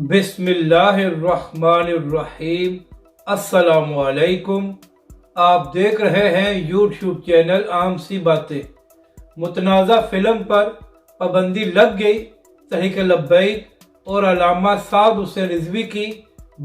بسم اللہ الرحمن الرحیم۔ السلام علیکم۔ آپ دیکھ رہے ہیں یوٹیوب چینل عام سی باتیں۔ متنازع فلم پر پابندی لگ گئی۔ تحریک لبیک اور علامہ سعد حسین رضوی کی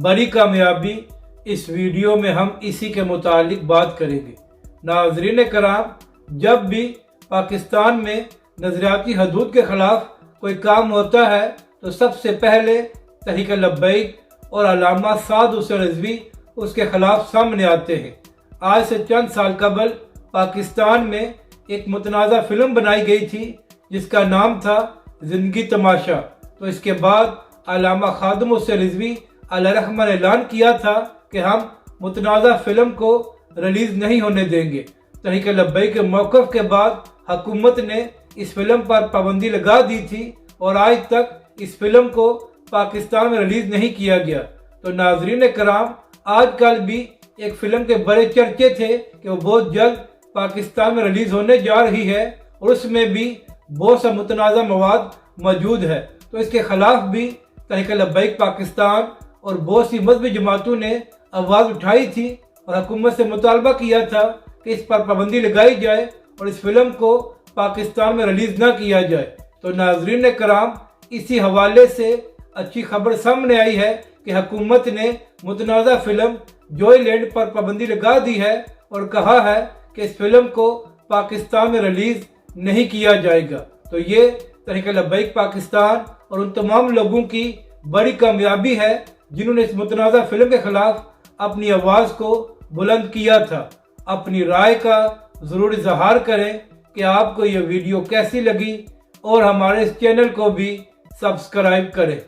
بڑی کامیابی۔ اس ویڈیو میں ہم اسی کے متعلق بات کریں گے۔ ناظرین کرام، جب بھی پاکستان میں نظریاتی حدود کے خلاف کوئی کام ہوتا ہے تو سب سے پہلے تحریک لبیک اور علامہ سعد حسین رضوی اس کے خلاف سامنے آتے ہیں۔ آج سے چند سال قبل پاکستان میں ایک متنازع فلم بنائی گئی تھی جس کا نام تھا زندگی تماشا۔ تو اس کے بعد علامہ خادم حسین رضوی علیہ الرحمہ نے اعلان کیا تھا کہ ہم متنازع فلم کو ریلیز نہیں ہونے دیں گے۔ تحریک لبیک کے موقف کے بعد حکومت نے اس فلم پر پابندی لگا دی تھی اور آج تک اس فلم کو پاکستان میں ریلیز نہیں کیا گیا۔ تو ناظرین کرام، آج کل بھی ایک فلم کے بڑے چرچے تھے کہ وہ بہت جلد پاکستان میں ریلیز ہونے جا رہی ہے اور اس میں بھی بہت سا متنازع مواد موجود ہے۔ تو اس کے خلاف بھی تحریک لبیک پاکستان اور بہت سی مذہبی جماعتوں نے آواز اٹھائی تھی اور حکومت سے مطالبہ کیا تھا کہ اس پر پابندی لگائی جائے اور اس فلم کو پاکستان میں ریلیز نہ کیا جائے۔ تو ناظرین کرام، اسی حوالے سے اچھی خبر سامنے آئی ہے کہ حکومت نے متنازع فلم جوئی لینڈ پر پابندی لگا دی ہے اور کہا ہے کہ اس فلم کو پاکستان میں ریلیز نہیں کیا جائے گا۔ تو یہ تحریک لبیک پاکستان اور ان تمام لوگوں کی بڑی کامیابی ہے جنہوں نے اس متنازع فلم کے خلاف اپنی آواز کو بلند کیا تھا۔ اپنی رائے کا ضرور اظہار کریں کہ آپ کو یہ ویڈیو کیسی لگی اور ہمارے اس چینل کو بھی سبسکرائب کریں۔